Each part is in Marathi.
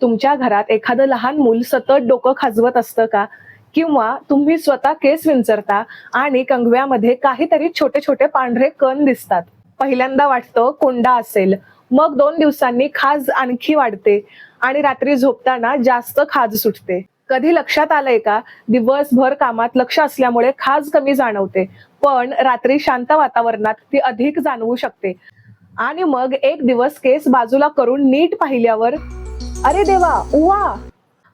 तुमच्या घरात एखादं लहान मूल सतत डोकं खाजवत असतं का? किंवा तुम्ही स्वतः केस विंचरता आणि कंगव्यामध्ये काहीतरी छोटे छोटे पांढरे कण दिसतात. पहिल्यांदा वाटतं कोंडा असेल, मग 2 दिवसांनी खाज आणखी वाढते आणि रात्री झोपताना जास्त खाज सुटते. कधी लक्षात आलंय का, दिवसभर कामात लक्ष असल्यामुळे खाज कमी जाणवते, पण रात्री शांत वातावरणात ती अधिक जाणवू शकते. आणि मग एक दिवस केस बाजूला करून नीट पाहिल्यावर अरे देवा, उवा!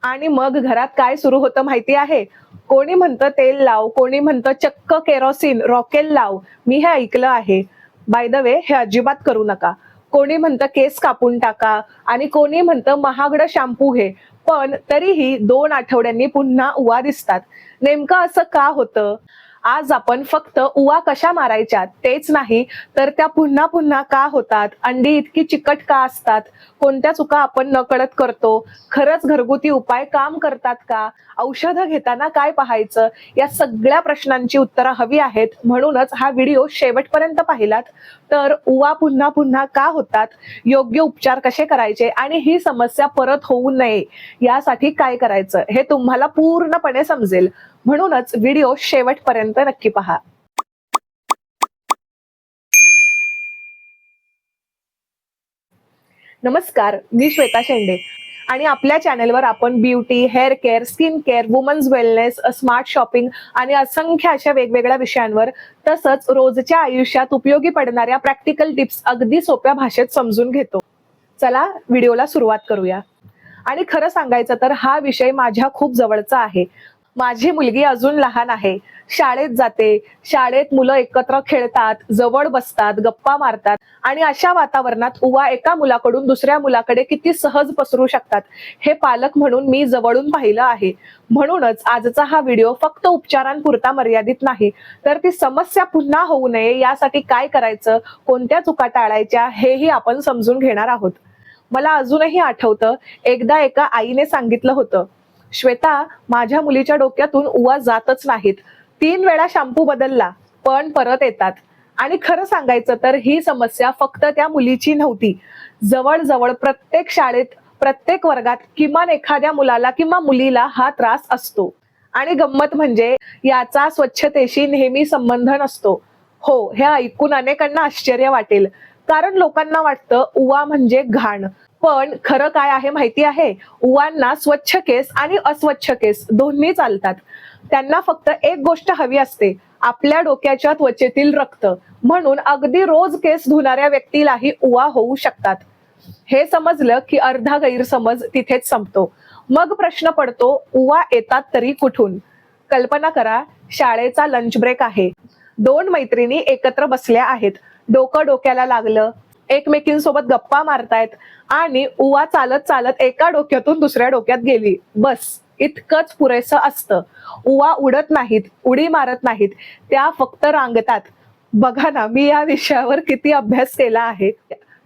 आणि मग घरात काय सुरू होतं माहिती आहे? कोणी म्हणतं तेल लाव, कोणी म्हणतं चक्क केरोसिन रॉकेल लाव. मी हे ऐकलं आहे. बाय द वे, हे अजिबात करू नका. कोणी म्हणतं केस कापून टाका आणि कोणी म्हणतं महागडं शॅम्पू घे. पण तरीही 2 आठवड्यांनी पुन्हा उवा दिसतात. नेमकं असं का होतं? आज आपण फक्त उवा कशा मारायच्या तेच नाही, तर त्या पुन्हा पुन्हा का होतात, अंडी इतकी चिकट का असतात, कोणत्या चुका आपण नकळत करतो, खरंच घरगुती उपाय काम करतात का, औषधं घेताना काय पाहायचं, या सगळ्या प्रश्नांची उत्तरं हवी आहेत. म्हणूनच हा व्हिडिओ शेवटपर्यंत पाहिलात तर उवा पुन्हा पुन्हा का होतात, योग्य उपचार कसे करायचे आणि ही समस्या परत होऊ नये यासाठी काय करायचं हे तुम्हाला पूर्णपणे समजेल. म्हणूनच व्हिडिओ शेवटपर्यंत नक्की पहा. नमस्कार, मी श्वेता शेंडे आणि आपल्या चॅनेलवर आपण beauty, hair care, skin care, women's wellness, smart shopping आणि असंख्य अशा वेगवेगळ्या विषयांवर, तसंच रोजच्या आयुष्यात उपयोगी पडणाऱ्या प्रॅक्टिकल टिप्स अगदी सोप्या भाषेत समजून घेतो. चला व्हिडिओला सुरुवात करूया. आणि खरं सांगायचं तर हा विषय माझ्या खूप जवळचा आहे. माझी मुलगी अजून लहान आहे, शाळेत जाते. शाळेत मुलं एकत्र खेळतात, जवळ बसतात, गप्पा मारतात आणि अशा वातावरणात उवा एका मुलाकडून दुसऱ्या मुलाकडे किती सहज पसरू शकतात हे पालक म्हणून मी जवळून पाहिलं आहे. म्हणूनच आजचा हा व्हिडिओ फक्त उपचारांपुरता मर्यादित नाही, तर ती समस्या पुन्हा होऊ नये यासाठी काय करायचं, कोणत्या चुका टाळायच्या हेही आपण समजून घेणार आहोत. मला अजूनही आठवतं, एकदा एका आईने सांगितलं होतं, श्वेता, माझ्या मुलीच्या डोक्यातून उवा जातच नाहीत. 3 वेळा शॅम्पू बदलला पण परत येतात. आणि खरं सांगायचं तर ही समस्या फक्त त्या मुलीची नव्हती. जवळजवळ प्रत्येक शाळेत, प्रत्येक वर्गात किमान एखाद्या मुलाला किंवा मुलीला हा त्रास असतो. आणि गंमत म्हणजे याचा स्वच्छतेशी नेहमी संबंध नसतो. हो, हे ऐकून अनेकांना आश्चर्य वाटेल, कारण लोकांना वाटतं उवा म्हणजे घाण. पण खरं काय आहे माहिती आहे? उवांना स्वच्छ केस आणि अस्वच्छ केस दोन्ही चालतात. त्यांना फक्त एक गोष्ट हवी असते, आपल्या डोक्याच्या त्वचेतील रक्त. म्हणून अगदी रोज केस धुणाऱ्या व्यक्तीलाही उवा होऊ शकतात. हे समजलं की अर्धा गैरसमज तिथेच संपतो. मग प्रश्न पडतो, उवा येतात तरी कुठून? कल्पना करा, शाळेचा लंच ब्रेक आहे. 2 मैत्रिणी एकत्र बसल्या आहेत. डोकं डोक्याला लागलं, एकमेकींसोबत गप्पा मारतायत आणि उवा चालत चालत एका डोक्यातून दुसऱ्या डोक्यात गेली. बस इतकंच पुरेसं असतं. उवा उडत नाहीत, उडी मारत नाहीत, त्या फक्त रांगतात. बघा ना, मी या विषयावर किती अभ्यास केला आहे.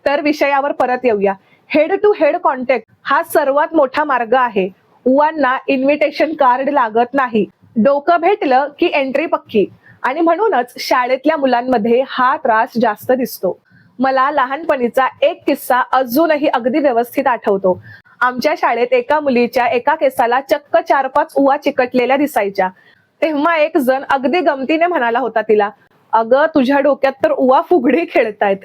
तर विषयावर परत येऊया. हेड टू हेड कॉन्टॅक्ट हा सर्वात मोठा मार्ग आहे. उवांना इन्व्हिटेशन कार्ड लागत नाही. डोकं भेटलं की एंट्री पक्की. आणि म्हणूनच शाळेतल्या मुलांमध्ये हा त्रास जास्त दिसतो. मला लहानपणीचा एक किस्सा अजूनही अगदी व्यवस्थित आठवतो. आमच्या शाळेत एका मुलीच्या एका केसाला चक्क 4-5 उवा चिकटलेल्या दिसायच्या. तेव्हा एक जण अगदी गमतीने म्हणाला होता तिला, अगं तुझ्या डोक्यात तर उवा फुगडी खेळतायत.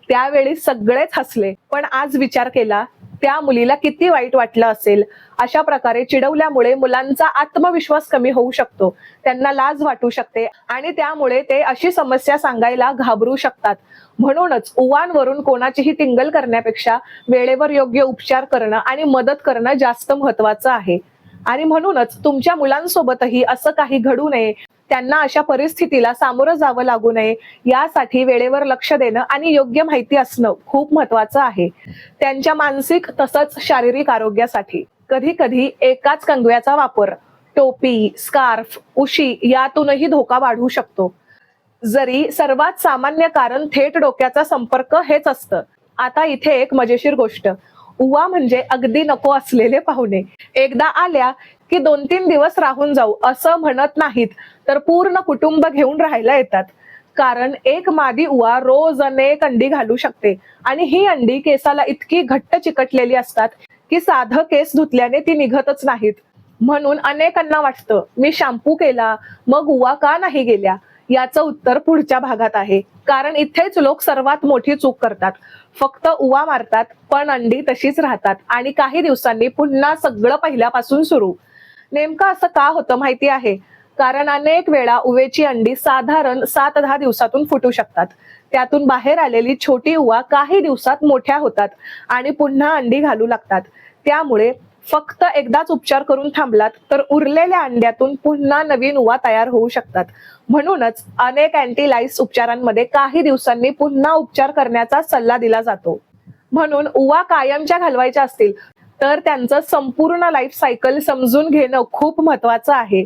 त्यावेळी सगळेच हसले. पण आज विचार केला, त्या मुलीला किती वाईट वाटलं असेल. अशा प्रकारे चिडवल्यामुळे मुलांचा आत्मविश्वास कमी होऊ शकतो, त्यांना लाज वाटू शकते आणि त्यामुळे ते अशी समस्या सांगायला घाबरू शकतात. म्हणूनच उवांवरून कोणाचीही टिंगल करण्यापेक्षा वेळेवर योग्य उपचार करणं आणि मदत करणं जास्त महत्वाचं आहे. आणि म्हणूनच तुमच्या मुलांसोबतही असं काही घडू नये, त्यांना अशा परिस्थितीला सामोरं जावं लागू नये यासाठी वेळेवर लक्ष देणं आणि योग्य माहिती असणं खूप महत्वाचं आहे, त्यांच्या मानसिक तसंच शारीरिक आरोग्यासाठी. कधी कधी एकाच कंगव्याचा वापर, टोपी, स्कार्फ, उशी यातूनही धोका वाढू शकतो. जरी सर्वात सामान्य कारण थेट डोक्याचा संपर्क हेच असतं. आता इथे एक मजेशीर गोष्ट, उवा म्हणजे अगदी नको असलेले पाहुणे. एकदा आल्या की 2-3 दिवस राहून जाऊ असं म्हणत नाहीत, तर पूर्ण कुटुंब घेऊन राहायला येतात. कारण एक मादी उवा रोज अनेक अंडी घालू शकते आणि ही अंडी केसाला इतकी घट्ट चिकटलेली असतात की साधं केस धुतल्याने ती निघतच नाहीत. म्हणून अनेकांना वाटतं मी शॅम्पू केला मग उवा का नाही गेल्या. याचं उत्तर पुढच्या भागात आहे. कारण इथेच लोक सर्वात मोठी चूक करतात. फक्त उवा मारतात पण अंडी तशीच राहतात आणि काही दिवसांनी पुन्हा सगळं पहिल्यापासून सुरू. नेमकं असं का होतं माहिती आहे? कारण अनेक वेळा उवेची अंडी साधारण 7-10 दिवसातून फुटू शकतात. त्यातून बाहेर आलेली छोटी उवा काही दिवसात मोठ्या होतात आणि पुन्हा अंडी घालू लागतात. त्यामुळे फक्त एकदाच उपचार करून थांबलात तर उरलेल्या अंड्यातून पुन्हा नवीन उवा तयार होऊ शकतात. म्हणूनच अनेक अँटीलाईस उपचारांमध्ये काही दिवसांनी पुन्हा उपचार करण्याचा सल्ला दिला जातो. म्हणून उवा कायमच्या घालवायच्या असतील तर त्यांचं संपूर्ण लाईफ सायकल समजून घेणं खूप महत्वाचं आहे.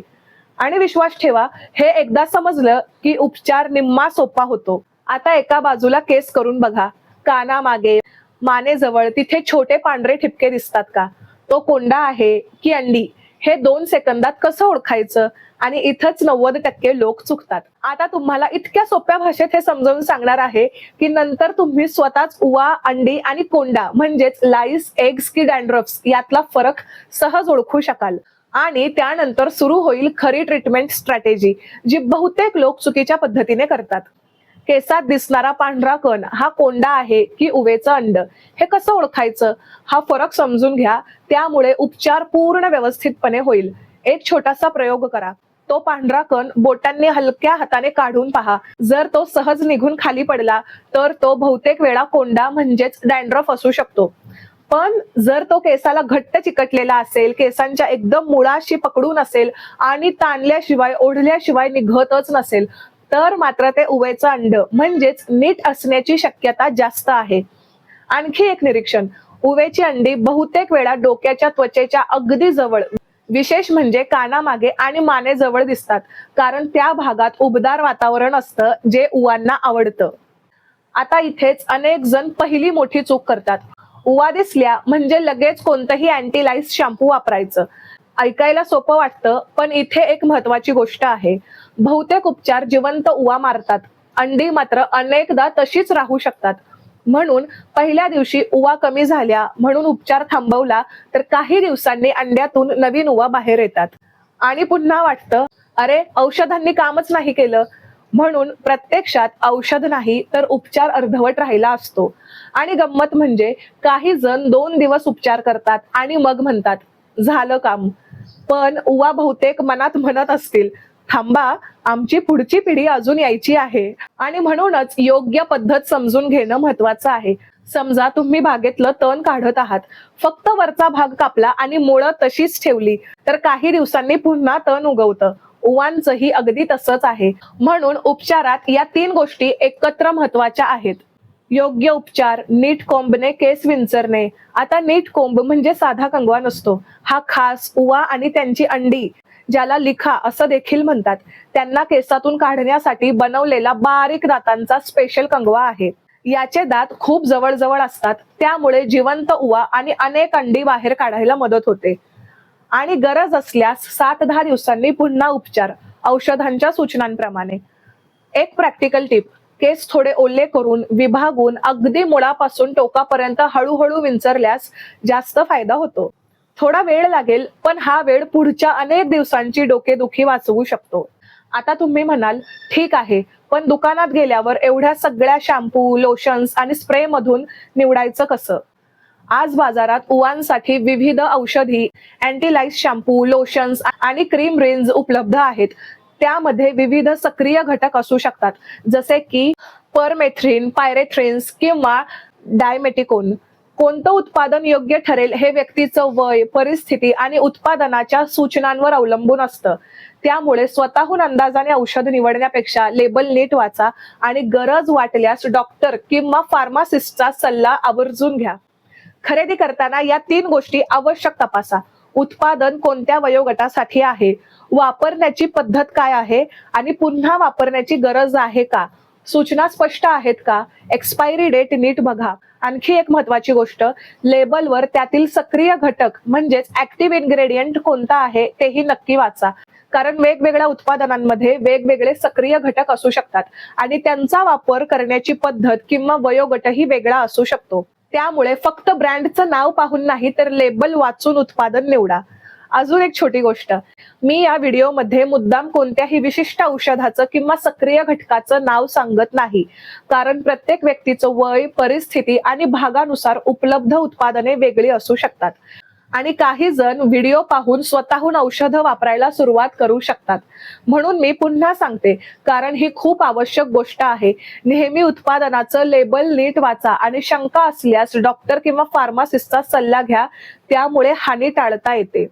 आणि विश्वास ठेवा, हे एकदा समजलं की उपचार निम्मा सोपा होतो. आता एका बाजूला केस करून बघा. कानामागे, मानेजवळ तिथे छोटे पांढरे ठिपके दिसतात का? तो कोंडा आहे की अंडी हे 2 सेकंदात कसं ओळखायचं? आणि इथंच 90% लोक चुकतात. आता तुम्हाला इतक्या सोप्या भाषेत हे समजावून सांगणार आहे की नंतर तुम्ही स्वतःच उवा, अंडी आणि कोंडा म्हणजेच लाईस, एग्स की डॅन्ड्रफ्स यातला फरक सहज ओळखू शकाल. आणि त्यानंतर सुरू होईल खरी ट्रीटमेंट स्ट्रॅटेजी, जी बहुतेक लोक चुकीच्या पद्धतीने करतात. केसात दिसणारा पांढरा कण हा कोंडा आहे की उवेचं अंड हे कसं ओळखायचं? हा फरक समजून घ्या. त्यामुळे उपचार पूर्ण व्यवस्थितपणे होईल. एक छोटासा प्रयोग करा. तो पांढरा कण बोटांनी हलक्या हाताने काढून पहा. जर तो सहज निघून खाली पडला तर तो बहुतेक वेळा कोंडा म्हणजेच डॅन्ड्रफ असू शकतो. पण जर तो केसाला घट्ट चिकटलेला असेल, केसांच्या एकदम मुळाशी पकडून असेल आणि ताणल्याशिवाय ओढल्याशिवाय निघतच नसेल तर मात्र ते उवेचं अंड म्हणजेच नीट असण्याची शक्यता जास्त आहे. आणखी एक निरीक्षण, उवेची अंडी बहुतेक वेळा डोक्याच्या त्वचेच्या अगदी जवळ, विशेष म्हणजे कानामागे आणि मानेजवळ दिसतात. कारण त्या भागात उबदार वातावरण असतं जे उवांना आवडतं. आता इथेच अनेक जण पहिली मोठी चूक करतात. उवा दिसल्या म्हणजे लगेच कोणतंही अँटीलाईस शॅम्पू वापरायचं. ऐकायला सोपं वाटतं पण इथे एक महत्वाची गोष्ट आहे. बहुतेक उपचार जिवंत उवा मारतात, अंडी मात्र अनेकदा तशीच राहू शकतात. म्हणून पहिल्या दिवशी उवा कमी झाल्या म्हणून उपचार थांबवला तर काही दिवसांनी अंड्यातून नवीन उवा बाहेर येतात आणि पुन्हा वाटतं अरे औषधांनी कामच नाही केलं. म्हणून प्रत्यक्षात औषध नाही तर उपचार अर्धवट राहिला असतो. आणि गंमत म्हणजे काही जण 2 दिवस उपचार करतात आणि मग म्हणतात झालं काम. पण उवा बहुतेक मनात म्हणत असतील थांबा, आमची पुढची पिढी अजून यायची आहे. आणि म्हणूनच योग्य पद्धत समजून घेणं महत्वाचं आहे. समजा तुम्ही बागेतलं तण काढत आहात, फक्त वरचा भाग कापला आणि मुळं तशीच ठेवली तर काही दिवसांनी पुन्हा तण उगवतं. उवांचंही अगदी तसंच आहे. म्हणून उपचारात या 3 गोष्टी एकत्र महत्वाच्या आहेत. योग्य उपचार, नीट कोंबने केस विंचरणे. आता नीट कोंब म्हणजे साधा कंगवा नसतो. हा खास उवा आणि त्यांची अंडी, ज्याला लिखा असं देखील म्हणतात, त्यांना केसातून काढण्यासाठी बनवलेला बारीक दातांचा स्पेशल कंगवा आहे. याचे दात खूप जवळ असतात. त्यामुळे जिवंत उवा आणि अनेक अंडी बाहेर काढायला मदत होते. आणि गरज असल्यास 7-10 दिवसांनी पुन्हा उपचार, औषधांच्या सूचनांप्रमाणे. एक प्रॅक्टिकल टिप, केस थोडे ओले करून विभागून अगदी मुळापासून टोकापर्यंत हळूहळू विंचरल्यास जास्त फायदा होतो. थोडा वेळ लागेल पण हा वेळ पुढच्या अनेक दिवसांची डोकेदुखी वाचवू शकतो. आता तुम्ही म्हणाल ठीक आहे, पण दुकानात गेल्यावर एवढ्या सगळ्या शॅम्पू, लोशन्स आणि स्प्रे मधून निवडायचं कसं? आज बाजारात उवांसाठी विविध औषधी, अँटीलाईस शॅम्पू, लोशन्स आणि क्रीम रेंज उपलब्ध आहेत. त्यामध्ये विविध सक्रिय घटक असू शकतात, जसे की परमेथ्रिन, पायरेथ्रिन्स किंवा डायमेटिकोन. कोणतं उत्पादन योग्य ठरेल हे व्यक्तीचं वय, परिस्थिती आणि उत्पादनाच्या सूचनांवर अवलंबून असतं. त्यामुळे स्वतःहून अंदाजाने औषध निवडण्यापेक्षा लेबल नीट वाचा आणि गरज वाटल्यास डॉक्टर किंवा फार्मासिस्टचा सल्ला आवर्जून घ्या. खरेदी करताना या 3 गोष्टी आवश्यक तपासा. उत्पादन कोणत्या वयोगटासाठी आहे, वापरण्याची पद्धत काय आहे आणि पुन्हा वापरण्याची गरज आहे का, सूचना स्पष्ट आहेत का, एक्सपायरी डेट नीट बघा. आणखी एक महत्वाची गोष्ट, लेबलवर त्यातील सक्रिय घटक म्हणजेच ऍक्टिव्ह इन्ग्रेडियंट कोणता आहे तेही नक्की वाचा. कारण वेगवेगळ्या उत्पादनांमध्ये वेगवेगळे सक्रिय घटक असू शकतात आणि त्यांचा वापर करण्याची पद्धत किंवा वयोगटही वेगळा असू शकतो. त्यामुळे फक्त ब्रँडचं नाव पाहून नाही तर लेबल वाचून उत्पादन निवडा. अजून एक छोटी गोष्ट, मी या व्हिडिओमध्ये मुद्दाम कोणत्याही विशिष्ट औषधाचं किंवा सक्रिय घटकाचं नाव सांगत नाही, कारण प्रत्येक व्यक्तीचं वय, परिस्थिती आणि भागानुसार उपलब्ध उत्पादने वेगळी असू शकतात. आणि काही जण व्हिडिओ पाहून स्वतःहून औषधं वापरायला सुरुवात करू शकतात. म्हणून मी पुन्हा सांगते, कारण ही खूप आवश्यक गोष्ट आहे. नेहमी उत्पादनाचं लेबल नीट वाचा आणि शंका असल्यास डॉक्टर किंवा फार्मासिस्टचा सल्ला घ्या, त्यामुळे हानी टाळता येते.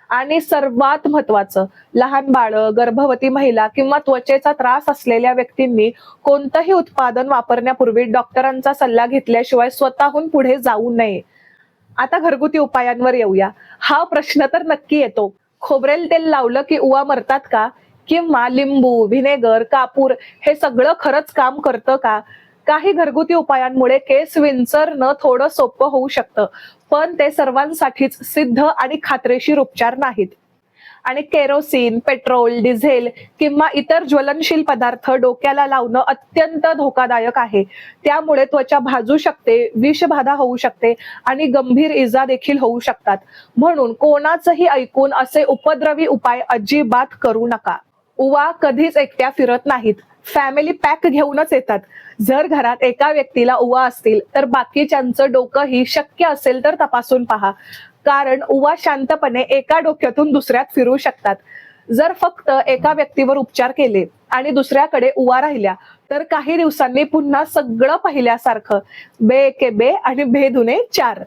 आणि सर्वात महत्वाचं, लहान बाळं, गर्भवती महिला किंवा त्वचेचा त्रास असलेल्या व्यक्तींनी कोणतंही उत्पादन वापरण्यापूर्वी डॉक्टरांचा सल्ला घेतल्याशिवाय स्वतःहून पुढे जाऊ नये. आता घरगुती उपायांवर येऊया. हा प्रश्न तर नक्की येतो, खोबरेल तेल लावलं की उवा मरतात का? किंवा लिंबू, व्हिनेगर, कापूर हे सगळं खरंच काम करतं का? काही घरगुती उपायांमुळे केस विंचरणं थोडं सोपं होऊ शकतं, पण ते सर्वांसाठीच सिद्ध आणि खात्रीशीर उपचार नाहीत. आणि केरोसिन, पेट्रोल, डिझेल किंवा इतर ज्वलनशील पदार्थ डोक्याला लावणं अत्यंत धोकादायक आहे. त्यामुळे त्वचा भाजू शकते, विषबाधा होऊ शकते आणि गंभीर इजा देखील होऊ शकतात. म्हणून कोणाचंही ऐकून असे उपद्रवी उपाय अजिबात करू नका. उवा कधीच एकट्या फिरत नाहीत, फॅमिली पॅक घेऊनच येतात. जर घरात एका व्यक्तीला उवा असतील तर बाकीच्यांचं डोकंही शक्य असेल तर तपासून पहा, कारण उवा शांतपणे एका डोक्यातून दुसऱ्यात फिरू शकतात. जर फक्त एका व्यक्तीवर उपचार केले आणि दुसऱ्याकडे उवा राहिल्या तर काही दिवसांनी पुन्हा सगळं पहिल्यासारखं. बे के बे आणि बे दुने चार.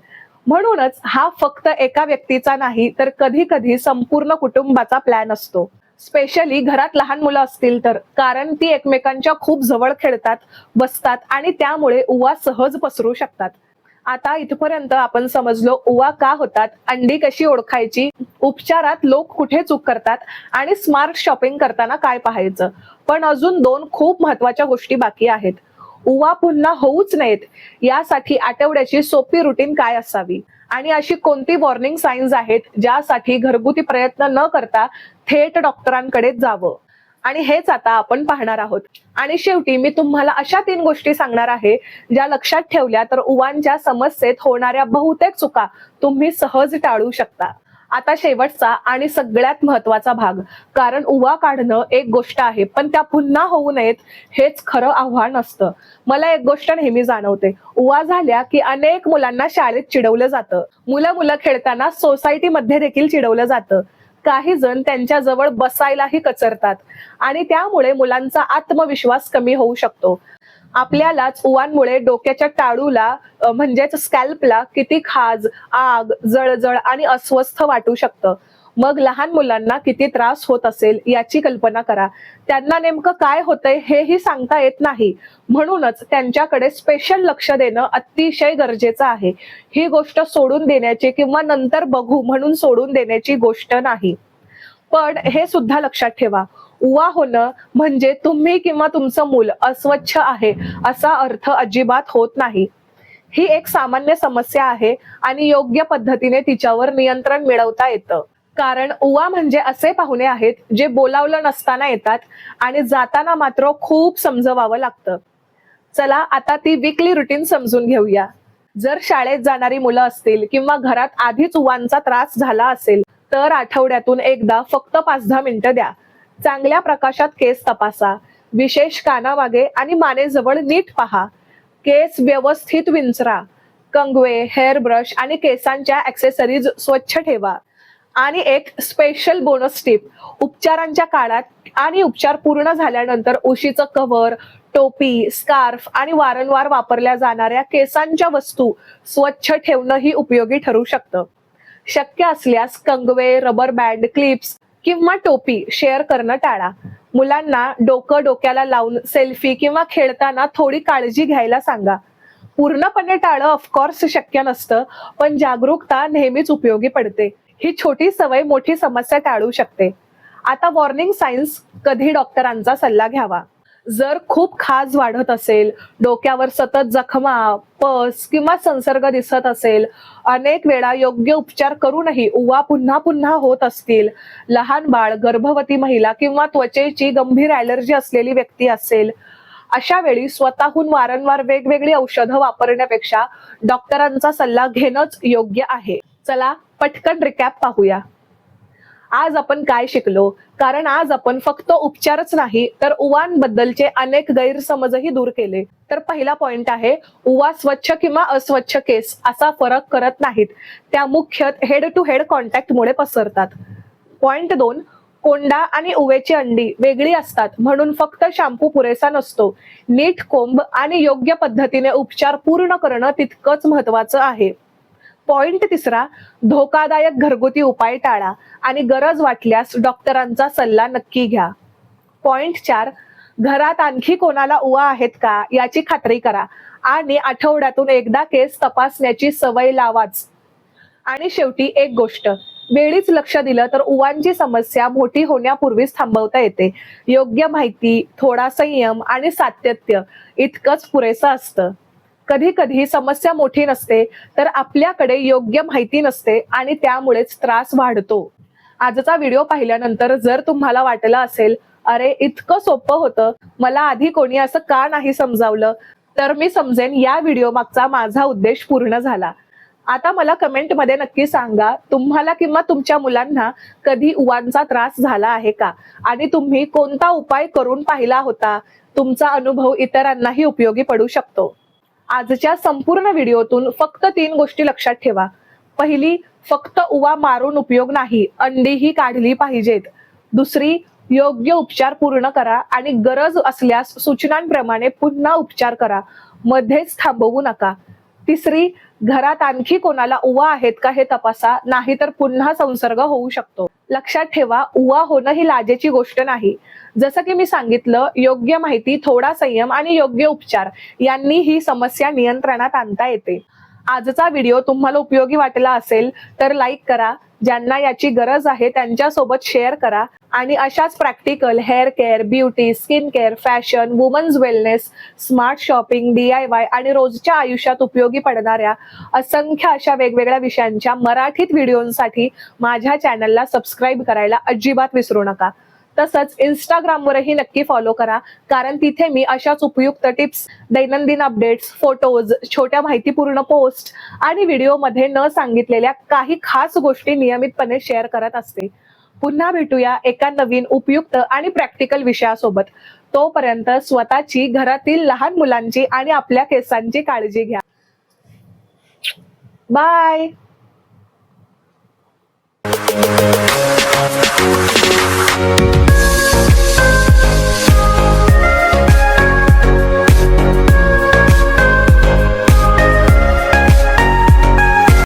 म्हणूनच हा फक्त एका व्यक्तीचा नाही तर कधी कधी संपूर्ण कुटुंबाचा प्लॅन असतो. स्पेशली घरात लहान मुलं असतील तर, कारण ती एकमेकांच्या खूप जवळ खेळतात, बसतात आणि त्यामुळे उवा सहज पसरू शकतात. आता इथपर्यंत आपण समजलो उवा का होतात, अंडी कशी ओळखायची, उपचारात लोक कुठे चूक करतात आणि स्मार्ट शॉपिंग करताना काय पाहायचं. पण अजून 2 खूप महत्वाच्या गोष्टी बाकी आहेत. उवा पुन्हा होऊच नयेत यासाठी आठवड्याची सोपी रुटीन काय असावी आणि अशी कोणती वॉर्निंग साईन्स आहेत ज्यासाठी घरगुती प्रयत्न न करता थेट डॉक्टरांकडे जावं. आणि हेच आता आपण पाहणार आहोत. आणि शेवटी मी तुम्हाला अशा 3 गोष्टी सांगणार आहे ज्या लक्षात ठेवल्या तर उवांच्या समस्येत होणाऱ्या बहुतेक चुका तुम्ही सहज टाळू शकता. आता शेवटचा आणि सगळ्यात महत्वाचा भाग, कारण उवा काढणं एक गोष्ट आहे पण त्या पुन्हा होऊ नयेत हेच खरं आव्हान असतं. मला एक गोष्ट नेहमी जाणवते, उवा झाल्या की अनेक मुलांना शाळेत चिडवलं जातं, मुलं खेळताना सोसायटीमध्ये देखील चिडवलं जातं. काही जण त्यांच्या जवळ बसायलाही कचरतात आणि त्यामुळे मुलांचा आत्मविश्वास कमी होऊ शकतो. आपल्यालाच उवांमुळे डोक्याच्या टाळूला म्हणजेच स्कॅल्पला किती खाज, आग, जळजळ आणि अस्वस्थ वाटू शकतं. मग लहान मुलांना किती त्रास होत असेल याची कल्पना करा. त्यांना नेमकं काय होतंय हेही सांगता येत नाही, म्हणूनच त्यांच्याकडे स्पेशल लक्ष देणं अतिशय गरजेचं आहे. ही गोष्ट सोडून देण्याची किंवा नंतर बघू म्हणून सोडून देण्याची गोष्ट नाही. पण हे सुद्धा लक्षात ठेवा, उवा होणं म्हणजे तुम्ही किंवा तुमचं मूल अस्वच्छ आहे असा अर्थ अजिबात होत नाही. ही एक सामान्य समस्या आहे आणि योग्य पद्धतीने तिच्यावर नियंत्रण मिळवता येतं. कारण उवा म्हणजे असे पाहुणे आहेत जे बोलावलं नसताना येतात आणि जाताना मात्र खूप समजवावं लागतं. चला आता ती वीकली रुटीन समजून घेऊया. जर शाळेत जाणारी मुलं असतील किंवा घरात आधीच उवांचा त्रास झाला असेल तर आठवड्यातून एकदा फक्त 5-10 मिनिटं द्या. चांगल्या प्रकाशात केस तपासा, विशेष कानामागे आणि मानेजवळ नीट पहा. केस व्यवस्थित विंचरा. कंगवे, हेअर ब्रश आणि केसांच्या ऍक्सेसरीज स्वच्छ ठेवा. आणि एक स्पेशल बोनस टिप, उपचारांच्या काळात आणि उपचार पूर्ण झाल्यानंतर उशीचं कव्हर, टोपी, स्कार्फ आणि वारंवार वापरल्या जाणाऱ्या केसांच्या वस्तू स्वच्छ ठेवणंही उपयोगी ठरू शकतं. शक्य असल्यास कंगवे, रबर बँड, क्लिप्स किंवा टोपी शेअर करणं टाळा. मुलांना डोक्याला लावून सेल्फी किंवा खेळताना थोडी काळजी घ्यायला सांगा. पूर्णपणे टाळं ऑफकोर्स शक्य नसतं, पण जागरूकता नेहमीच उपयोगी पडते. ही छोटी सवय मोठी समस्या टाळू शकते. आता वॉर्निंग साइन्स, कधी डॉक्टरांचा सल्ला घ्यावा. जर खूप खाज वाढत असेल, डोक्यावर सतत जखमा, पस किंवा संसर्ग दिसत असेल, अनेक वेळा योग्य उपचार करूनही उवा पुन्हा होत असतील, लहान बाळ, गर्भवती महिला किंवा त्वचेची गंभीर ॲलर्जी असलेली व्यक्ती असेल, अशा वेळी स्वतःहून वारंवार वेगवेगळी औषधं वापरण्यापेक्षा डॉक्टरांचा सल्ला घेणंच योग्य आहे. चला पटकन रिकॅप पाहूया. आज आपण काय शिकलो? कारण आज आपण फक्त उपचारच नाही तर उवांबद्दलचे अनेक गैरसमजही दूर केले. तर पहिला पॉइंट आहे, उवा स्वच्छ किंवा अस्वच्छ केस असा फरक करत नाहीत. त्या मुख्यतः हेड टू हेड कॉन्टॅक्टमुळे पसरतात. पॉइंट 2, कोंडा आणि उवेची अंडी वेगळी असतात म्हणून फक्त शॅम्पू पुरेसा नसतो. नीट कोंब आणि योग्य पद्धतीने उपचार पूर्ण करणं तितकंच महत्वाचं आहे. पॉइंट 3, धोकादायक घरगुती उपाय टाळा आणि गरज वाटल्यास डॉक्टरांचा सल्ला नक्की घ्या. पॉइंट 4, घरात आणखी कोणाला उवा आहेत का याची खात्री करा आणि आठवड्यातून एकदा केस तपासण्याची सवय लावाच. आणि शेवटी एक गोष्ट, वेळीच लक्ष दिलं तर उवांची समस्या मोठी होण्यापूर्वीच थांबवता येते. योग्य माहिती, थोडा संयम आणि सातत्य इतकंच पुरेसं असतं. कधी कधी समस्या मोठी नसते तर आपल्याकडे योग्य माहिती नसते आणि त्यामुळेच त्रास वाढतो. आजचा व्हिडिओ पाहिल्यानंतर जर तुम्हाला वाटलं असेल, अरे इतकं सोपं होतं, मला आधी कोणी असं का नाही समजावलं, तर मी समजेन या व्हिडिओ मागचा माझा उद्देश पूर्ण झाला. आता मला कमेंटमध्ये नक्की सांगा, तुम्हाला किंवा तुमच्या मुलांना कधी उवांचा त्रास झाला आहे का आणि तुम्ही कोणता उपाय करून पाहिला होता. तुमचा अनुभव इतरांनाही उपयोगी पडू शकतो. आजच्या संपूर्ण व्हिडिओतून फक्त 3 गोष्टी लक्षात ठेवा. पहिली, फक्त उवा मारून उपयोग नाही, अंडीही काढली पाहिजेत. दुसरी, योग्य उपचार पूर्ण करा आणि गरज असल्यास सूचनांप्रमाणे पुन्हा उपचार करा, मध्येच थांबवू नका. तिसरी, घरात आणखी कोणाला उवा आहेत का हे तपासा, नाहीतर पुन्हा संसर्ग होऊ शकतो. लक्षात ठेवा, उवा होणं ही लाजेची गोष्ट नाही. जसं की मी सांगितलं, योग्य माहिती, थोडा संयम आणि योग्य उपचार यांनी ही समस्या नियंत्रणात आणता येते. आजचा व्हिडिओ तुम्हाला उपयोगी वाटला असेल तर लाईक करा, ज्यांना याची गरज आहे त्यांच्यासोबत शेअर करा आणि अशाच practical hair care, beauty, skin care, fashion, women's wellness, smart shopping, DIY आणि रोजच्या आयुष्यात उपयोगी पडणाऱ्या असंख्य अशा वेगवेगळ्या विषयांच्या मराठीत व्हिडिओंसाठी माझ्या चॅनलला सबस्क्राईब करायला अजिबात विसरू नका. तसंच इंस्टाग्रामवरही नक्की फॉलो करा, कारण तिथे मी अशाच उपयुक्त टिप्स, दैनंदिन अपडेट्स, फोटोज, छोट्या माहितीपूर्ण पोस्ट आणि व्हिडिओमध्ये न सांगितलेल्या काही खास गोष्टी नियमितपणे शेअर करत असते. पुन्हा भेटूया एका नवीन उपयुक्त आणि प्रॅक्टिकल विषयासोबत. तोपर्यंत स्वतःची, घरातील लहान मुलांची आणि आपल्या केसांची काळजी घ्या. बाय.